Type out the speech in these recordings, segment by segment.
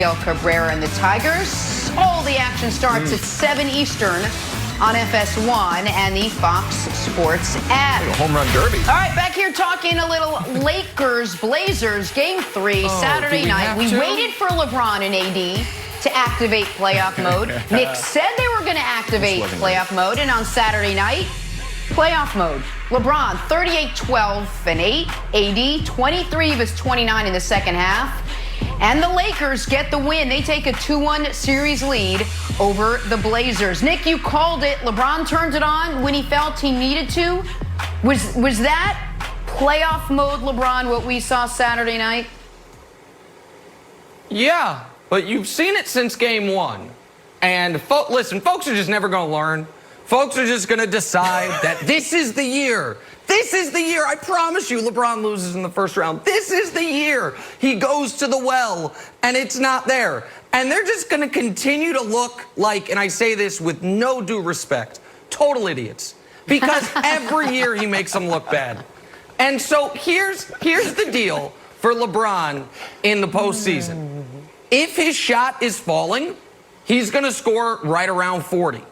Cabrera and the Tigers. All the action starts at 7 Eastern on FS1 and the Fox Sports app. Home run derby. All right, back here talking a little Lakers-Blazers Game 3 Saturday night. We waited for LeBron and AD to activate playoff mode. Nick said they were going to activate playoff mode, and on Saturday night, playoff mode. LeBron, 38, 12, and 8. AD, 23 of his 29 in the second half. And the Lakers get the win. They take a 2-1 series lead over the Blazers. Nick, you called it. LeBron turned it on when he felt he needed to. Was that playoff mode LeBron what we saw Saturday night? Yeah, but you've seen it since game 1. And listen, folks are just never going to learn. Folks are just going to decide that this is the year. This is the year. I promise you, LeBron loses in the first round. This is the year he goes to the well, and it's not there. And they're just going to continue to look like, and I say this with no due respect, total idiots. Because every year he makes them look bad. And so here's the deal for LeBron in the postseason. If his shot is falling, he's going to score right around 40.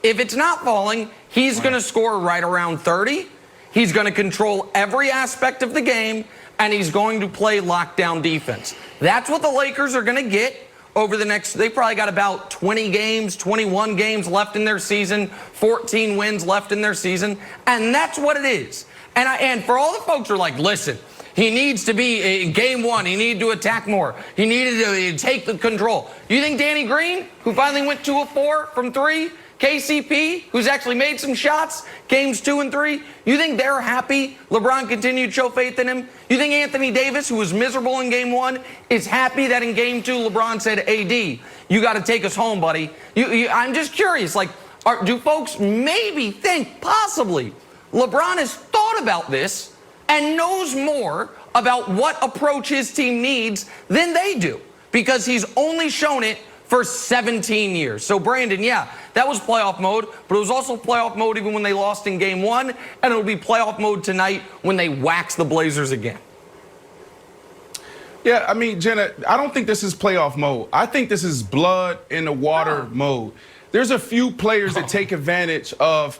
If it's not falling, he's going to score right around 30. He's going to control every aspect of the game, and he's going to play lockdown defense. That's what the Lakers are going to get over the next, they probably got about 20 games, 21 games left in their season, 14 wins left in their season, and that's what it is. And for all the folks who are like, listen, he needs to be in game 1. He needed to attack more. He needed to take the control. You think Danny Green, who finally went 2 of 4 from 3, KCP, who's actually made some shots, games 2 and 3, you think they're happy LeBron continued to show faith in him? You think Anthony Davis, who was miserable in game 1, is happy that in game 2 LeBron said, AD, you got to take us home, buddy? I'm just curious, like, do folks maybe think possibly LeBron has thought about this and knows more about what approach his team needs than they do? Because he's only shown it for 17 years. So, Brandon, yeah, that was playoff mode, but it was also playoff mode even when they lost in game 1, and it'll be playoff mode tonight when they wax the Blazers again. Yeah, I mean, Jenna, I don't think this is playoff mode. I think this is blood in the water mode. There's a few players that take advantage of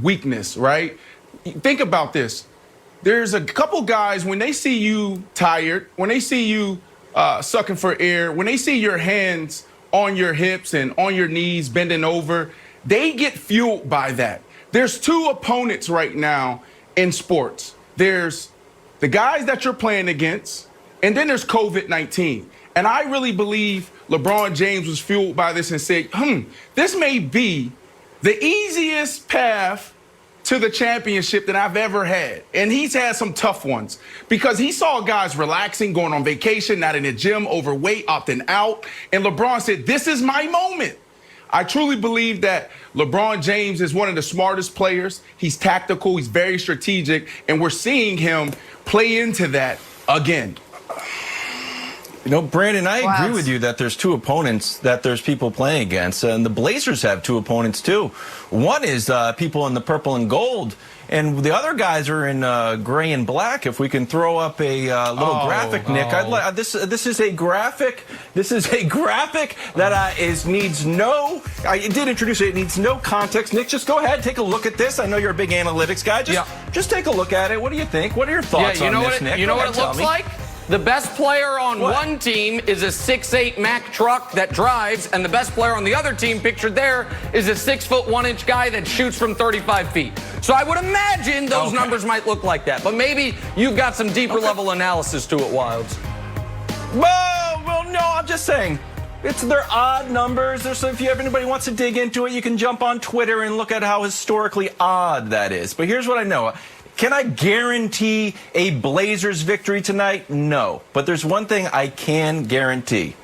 weakness, right? Think about this. There's a couple guys, when they see you tired, when they see you sucking for air, when they see your hands on your hips and on your knees, bending over, they get fueled by that. There's 2 opponents right now in sports. There's the guys that you're playing against, and then there's COVID-19. And I really believe LeBron James was fueled by this and said, this may be the easiest path to the championship that I've ever had. And he's had some tough ones because he saw guys relaxing, going on vacation, not in the gym, overweight, opting out. And LeBron said, this is my moment. I truly believe that LeBron James is one of the smartest players. He's tactical, he's very strategic, and we're seeing him play into that again. You know, Brandon, I agree with you that there's 2 opponents that there's people playing against, and the Blazers have 2 opponents too. One is people in the purple and gold, and the other guys are in gray and black. If we can throw up a little graphic, Nick, I'd like this is a graphic. This is a graphic that needs no. I did introduce it. It needs no context. Nick, just go ahead, take a look at this. I know you're a big analytics guy. Just take a look at it. What do you think? What are your thoughts on this, Nick? You know what it looks like? The best player on one team is a 6'8" Mack truck that drives, and the best player on the other team, pictured there, is a 6'1" guy that shoots from 35 feet. So I would imagine those numbers might look like that, but maybe you've got some deeper level analysis to it, Wilds. Well, no, I'm just saying. They're odd numbers. So if anybody wants to dig into it, you can jump on Twitter and look at how historically odd that is. But here's what I know. Can I guarantee a Blazers victory tonight? No. But there's one thing I can guarantee.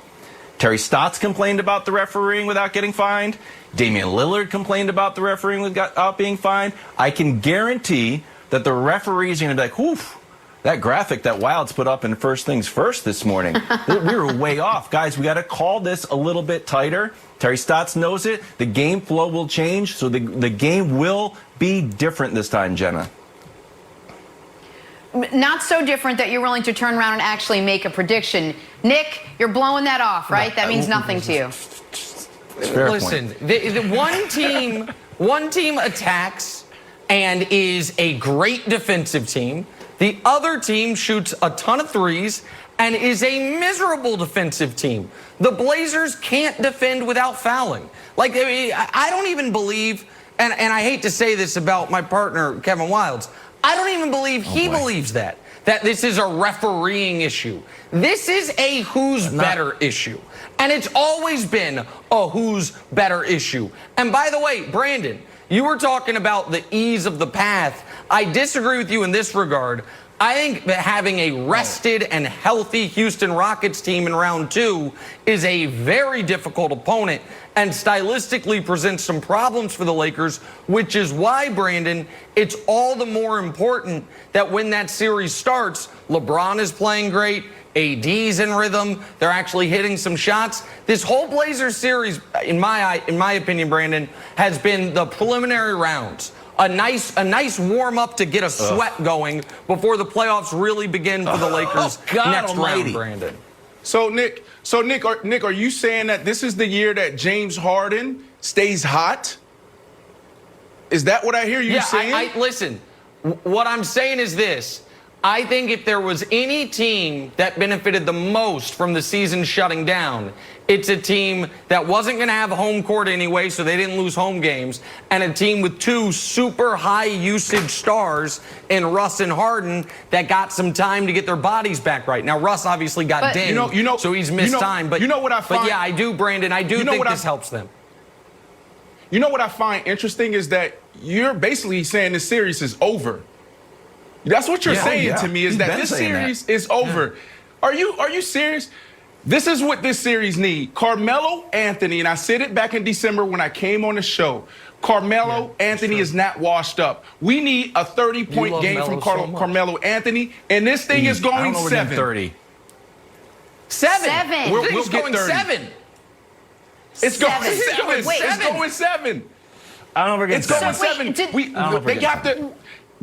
Terry Stotts complained about the refereeing without getting fined. Damian Lillard complained about the refereeing without being fined. I can guarantee that the referees are going to be like, whoof, that graphic that Wilds put up in First Things First this morning, we were way off. Guys, we got to call this a little bit tighter. Terry Stotts knows it. The game flow will change, so the game will be different this time, Jenna. not so different that you're willing to turn around and actually make a prediction. Nick, you're blowing that off, right? That means nothing to you. Listen, one team attacks and is a great defensive team. The other team shoots a ton of threes and is a miserable defensive team. The Blazers can't defend without fouling. Like, I don't even believe, and I hate to say this about my partner, Kevin Wildes, I don't even believe he believes that this is a refereeing issue. This is a who's better issue. And it's always been a who's better issue. And by the way, Brandon, you were talking about the ease of the path. I disagree with you in this regard. I think that having a rested and healthy Houston Rockets team in round 2 is a very difficult opponent and stylistically presents some problems for the Lakers, which is why, Brandon, it's all the more important that when that series starts, LeBron is playing great, AD's in rhythm, they're actually hitting some shots. This whole Blazers series, in my opinion, Brandon, has been the preliminary rounds. A nice warm-up to get a sweat going before the playoffs really begin for the Lakers next round, Brandon. So, Nick, are you saying that this is the year that James Harden stays hot? Is that what I hear you saying? Listen, what I'm saying is this. I think if there was any team that benefited the most from the season shutting down, it's a team that wasn't going to have home court anyway, so they didn't lose home games, and a team with 2 super high usage stars in Russ and Harden that got some time to get their bodies back right. Now, Russ obviously got dinged, so he's missed time. But you know what I find? But yeah, I do, Brandon. I do think this helps them. You know what I find interesting is that you're basically saying this series is over. That's what you're saying to me, is that this series is over. Are you serious? This is what this series needs. Carmelo Anthony, and I said it back in December when I came on the show, Carmelo Anthony is not washed up. We need a 30-point game from Carmelo Anthony, and this thing is going 7. 30. 7. We'll get going 30. 7. It's going 7. Wait, it's going 7. I don't know if we're getting It's going 7. 7. They got to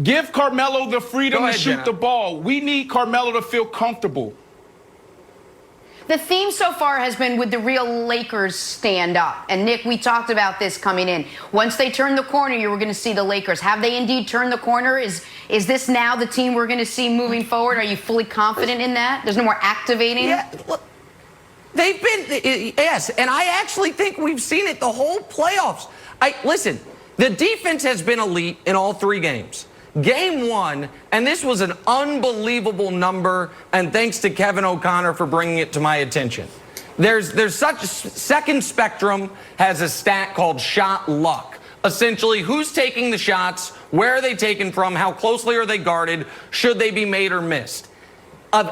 give Carmelo the freedom to shoot the ball. We need Carmelo to feel comfortable. The theme so far has been, would the real Lakers stand up? And Nick, we talked about this coming in. Once they turn the corner, you were going to see the Lakers. Have they indeed turned the corner? Is this now the team we're going to see moving forward? Are you fully confident in that? There's no more activating? Yeah, look, they've been, yes, and I actually think we've seen it the whole playoffs. Listen, the defense has been elite in all 3 games. Game 1, and this was an unbelievable number, and thanks to Kevin O'Connor for bringing it to my attention. There's such Second Spectrum has a stat called shot luck. Essentially, who's taking the shots, where are they taken from, how closely are they guarded, should they be made or missed.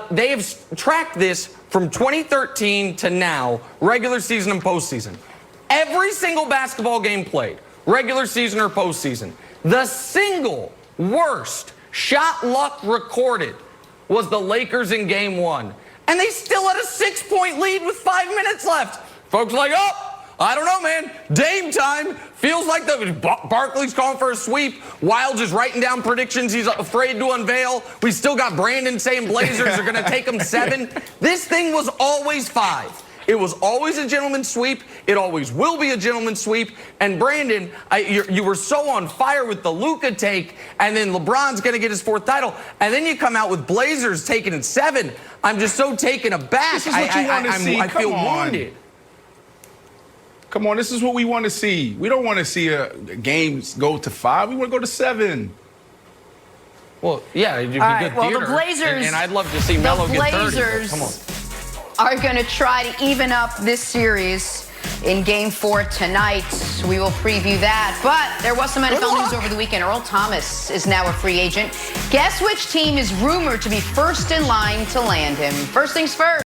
They have tracked this from 2013 to now, regular season and postseason. Every single basketball game played, regular season or postseason, the single worst shot luck recorded was the Lakers in Game 1. And they still had a 6-point lead with 5 minutes left. Folks are like, oh, I don't know, man. Dame time. Feels like Barkley's calling for a sweep. Wildes is writing down predictions he's afraid to unveil. We still got Brandon saying Blazers are going to take them 7. This thing was always 5. It was always a gentleman's sweep. It always will be a gentleman's sweep. And Brandon, you were so on fire with the Luka take, and then LeBron's going to get his 4th title, and then you come out with Blazers taking it 7. I'm just so taken aback. This is what you want to see. I feel wounded. Come on, this is what we want to see. We don't want to see a games go to 5. We want to go to 7. Well, yeah, it'd be good well, theater. The Blazers, and I'd love to see Melo get 30. Come on. Are going to try to even up this series in Game 4 tonight. We will preview that. But there was some NFL news over the weekend. Earl Thomas is now a free agent. Guess which team is rumored to be first in line to land him? First things first.